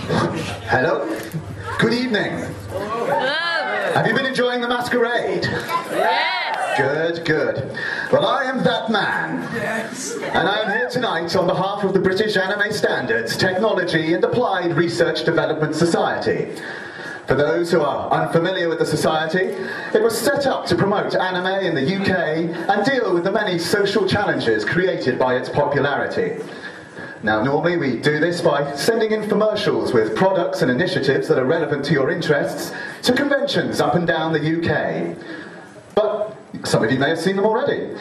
Hello. Good evening. Have you been enjoying the masquerade? Yes. Good, good. Well, I am that man. Yes. And I am here tonight on behalf of the British Anime Standards, Technology and Applied Research Development Society. For those who are unfamiliar with the society, it was set up to promote anime in the UK and deal with the many social challenges created by its popularity. Now, normally we do this by sending infomercials with products and initiatives that are relevant to your interests to conventions up and down the UK. But some of you may have seen them already.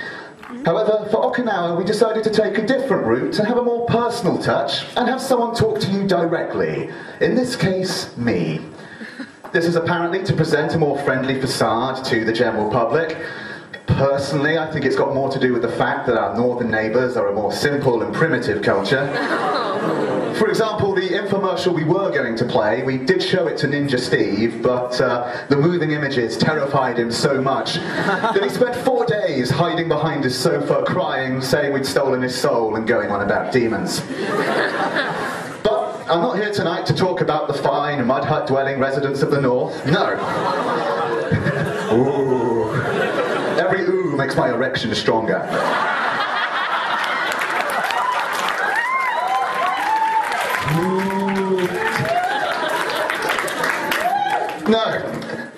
However, for Auchinawa, we decided to take a different route and have a more personal touch and have someone talk to you directly. In this case, me. This is apparently to present a more friendly facade to the general public. Personally, I think it's got more to do with the fact that our northern neighbours are a more simple and primitive culture. For example, the infomercial we were going to play, we did show it to Ninja Steve, but the moving images terrified him so much that he spent 4 days hiding behind his sofa, crying, saying we'd stolen his soul and going on about demons. But I'm not here tonight to talk about the fine mud hut dwelling residents of the north. No. Ooh. Every ooh makes my erection stronger. No.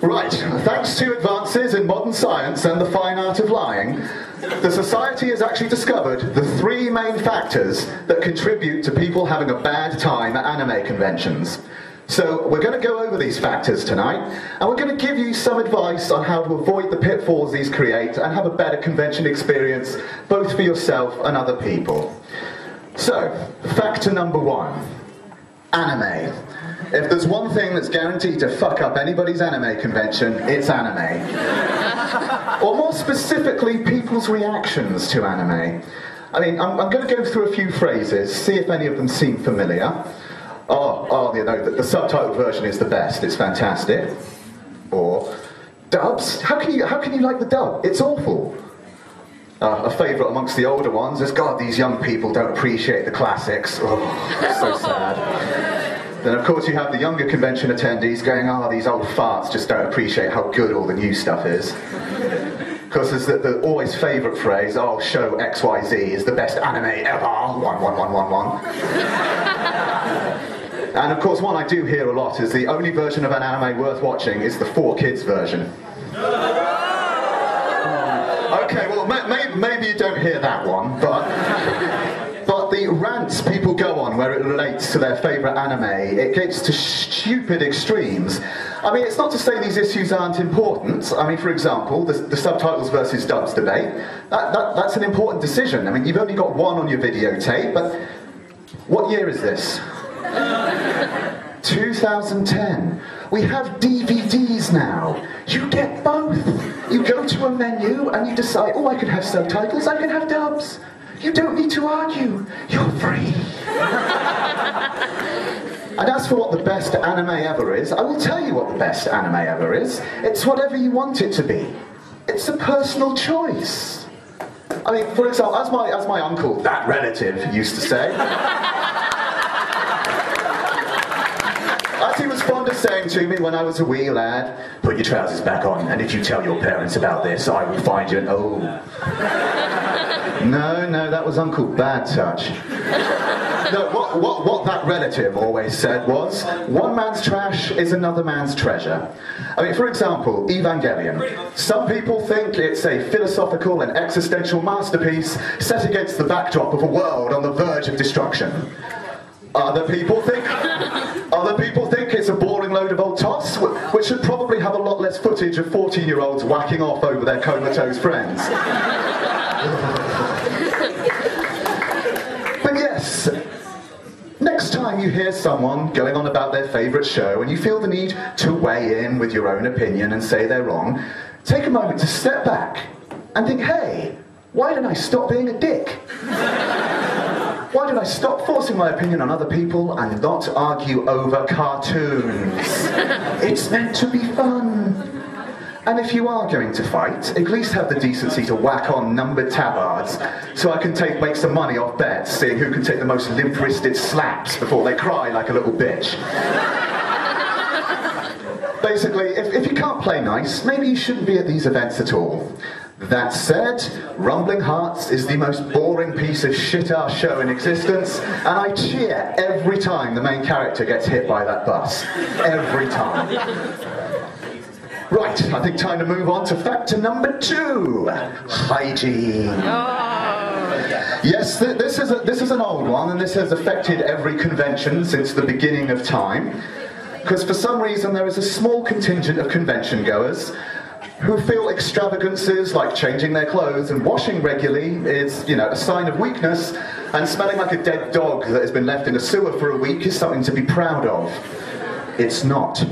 Right. Thanks to advances in modern science and the fine art of lying, the Society has actually discovered the 3 main factors that contribute to people having a bad time at anime conventions. So we're going to go over these factors tonight, and we're going to give you some advice on how to avoid the pitfalls these create and have a better convention experience, both for yourself and other people. So, factor number 1, anime. If there's one thing that's guaranteed to fuck up anybody's anime convention, it's anime. Or more specifically, people's reactions to anime. I mean, I'm going to go through a few phrases, see if any of them seem familiar. You know, the subtitled version is the best, it's fantastic. Or, dubs? How can you like the dub? It's awful. A favourite amongst the older ones is, God, these young people don't appreciate the classics. Oh, so sad. Then, of course, you have the younger convention attendees going, these old farts just don't appreciate how good all the new stuff is. Because there's the always favourite phrase, show XYZ is the best anime ever, 11111. And of course, one I do hear a lot is the only version of an anime worth watching is the 4Kids version. Okay, well, maybe you don't hear that one, but the rants people go on where it relates to their favourite anime, it gets to stupid extremes. I mean, it's not to say these issues aren't important. I mean, for example, the subtitles versus dubs debate, that's an important decision. I mean, you've only got one on your videotape, but what year is this? 2010. We have DVDs now. You get both. You go to a menu and you decide, I can have subtitles, I can have dubs. You don't need to argue. You're free. And as for what the best anime ever is, I will tell you what the best anime ever is. It's whatever you want it to be. It's a personal choice. I mean, for example, as my uncle, that relative, used to say, as he was fond of saying to me when I was a wee lad, put your trousers back on, and if you tell your parents about this, I will find you an No, that was Uncle Bad Touch. No, what that relative always said was, one man's trash is another man's treasure. I mean, for example, Evangelion. Some people think it's a philosophical and existential masterpiece set against the backdrop of a world on the verge of destruction. Other people think it's a boring load of old toss, which should probably have a lot less footage of 14-year-olds whacking off over their comatose friends. But yes, next time you hear someone going on about their favourite show and you feel the need to weigh in with your own opinion and say they're wrong, take a moment to step back and think, hey, why didn't I stop being a dick? Why did I stop forcing my opinion on other people and not argue over cartoons? It's meant to be fun. And if you are going to fight, at least have the decency to whack on numbered tabards, so I can make some money off bets, seeing who can take the most limp-wristed slaps before they cry like a little bitch. Basically, if you can't play nice, maybe you shouldn't be at these events at all. That said, Rumbling Hearts is the most boring piece of shit-ass show in existence, and I cheer every time the main character gets hit by that bus. Every time. Right, I think time to move on to factor number 2. Hygiene. Yes, this is an old one, and this has affected every convention since the beginning of time. Because for some reason there is a small contingent of convention goers who feel extravagances like changing their clothes and washing regularly is, a sign of weakness, and smelling like a dead dog that has been left in a sewer for a week is something to be proud of. It's not.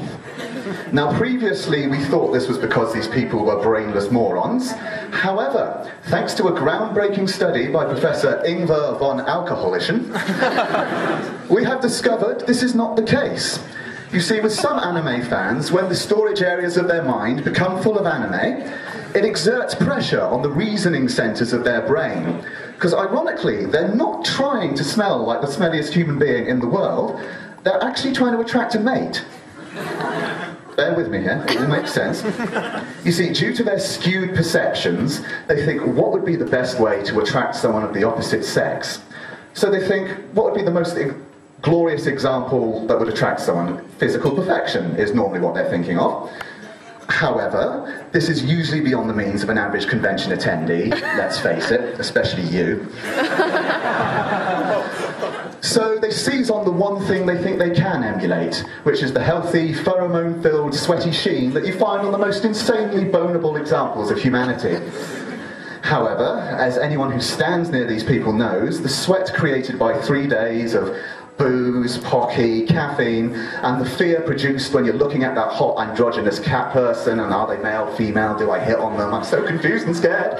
Now, previously we thought this was because these people were brainless morons. However, thanks to a groundbreaking study by Professor Ingvar von Alkoholischen, we have discovered this is not the case. You see, with some anime fans, when the storage areas of their mind become full of anime, it exerts pressure on the reasoning centres of their brain. Because ironically, they're not trying to smell like the smelliest human being in the world, they're actually trying to attract a mate. Bear with me here, it will make sense. You see, due to their skewed perceptions, they think, what would be the best way to attract someone of the opposite sex? So they think, what would be the most glorious example that would attract someone? Physical perfection is normally what they're thinking of. However, this is usually beyond the means of an average convention attendee, let's face it, especially you. So they seize on the one thing they think they can emulate, which is the healthy, pheromone-filled, sweaty sheen that you find on the most insanely boneable examples of humanity. However, as anyone who stands near these people knows, the sweat created by 3 days of booze, pocky, caffeine, and the fear produced when you're looking at that hot androgynous cat person, and are they male, female, do I hit on them, I'm so confused and scared.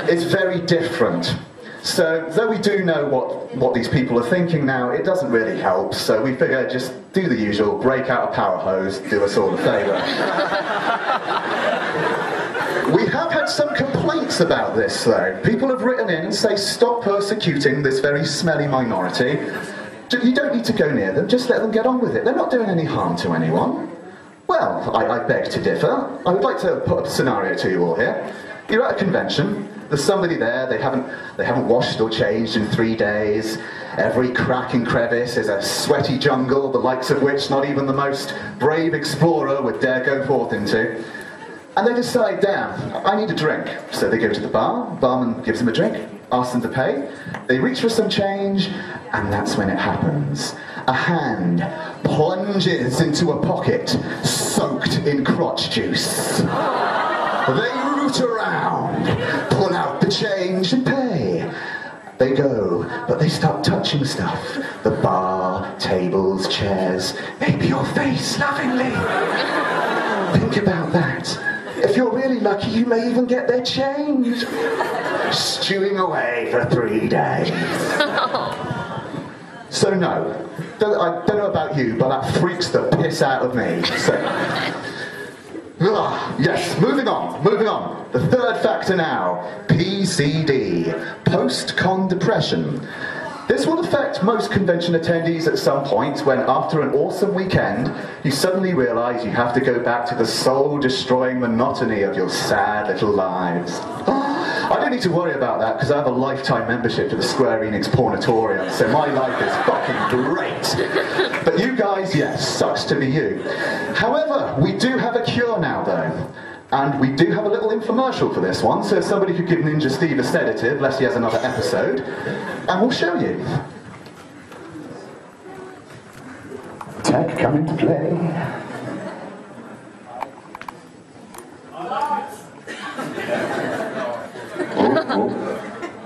It's very different. So, though we do know what these people are thinking now, it doesn't really help, so we figure just do the usual, break out a power hose, do us all a favour. We have had some complaints about this, though. People have written in and say, stop persecuting this very smelly minority. You don't need to go near them, just let them get on with it. They're not doing any harm to anyone. Well, I beg to differ. I would like to put a scenario to you all here. You're at a convention, there's somebody there, they haven't washed or changed in 3 days. Every crack and crevice is a sweaty jungle, the likes of which not even the most brave explorer would dare go forth into. And they decide, damn, I need a drink. So they go to the bar, barman gives them a drink, asks them to pay. They reach for some change, and that's when it happens. A hand plunges into a pocket soaked in crotch juice. They root around, pull out the change and pay. They go, but they start touching stuff. The bar, tables, chairs, maybe your face lovingly. Think about that. If you're really lucky, you may even get their change. Stewing away for 3 days. So no, I don't know about you, but that freaks the piss out of me. So, yes, moving on. The third factor now, PCD, post-con depression. This will affect most convention attendees at some point when, after an awesome weekend, you suddenly realise you have to go back to the soul-destroying monotony of your sad little lives. I don't need to worry about that because I have a lifetime membership to the Square Enix Pornatorium, so my life is fucking great. But you guys, yes, sucks to be you. However, we do have a cure now, though. And we do have a little infomercial for this one, so if somebody could give Ninja Steve a sedative, unless he has another episode, and we'll show you. Tech come into play.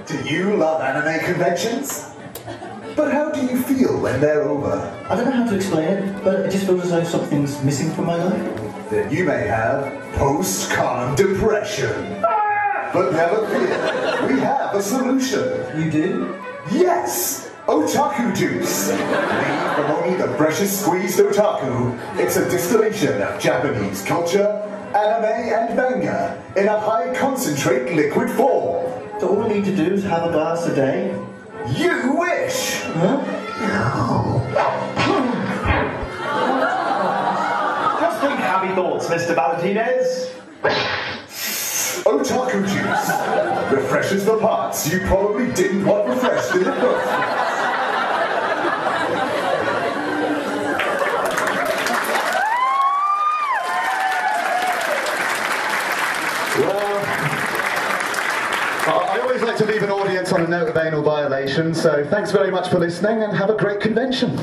Do you love anime conventions? But how do you feel when they're over? I don't know how to explain it, but it just feels as though something's missing from my life. Then you may have post-con depression. But never fear, we have a solution. You do? Yes! Otaku juice! Made from only the freshest squeezed otaku, it's a distillation of Japanese culture, anime, and manga in a high concentrate liquid form. So all we need to do is have a glass a day. You wish! Just think happy thoughts, Mr. Valentinez. Otaku juice refreshes the parts you probably didn't want refreshed in the book. Well, I always like to leave an audience on a note of anal violation, so thanks very much for listening and have a great convention.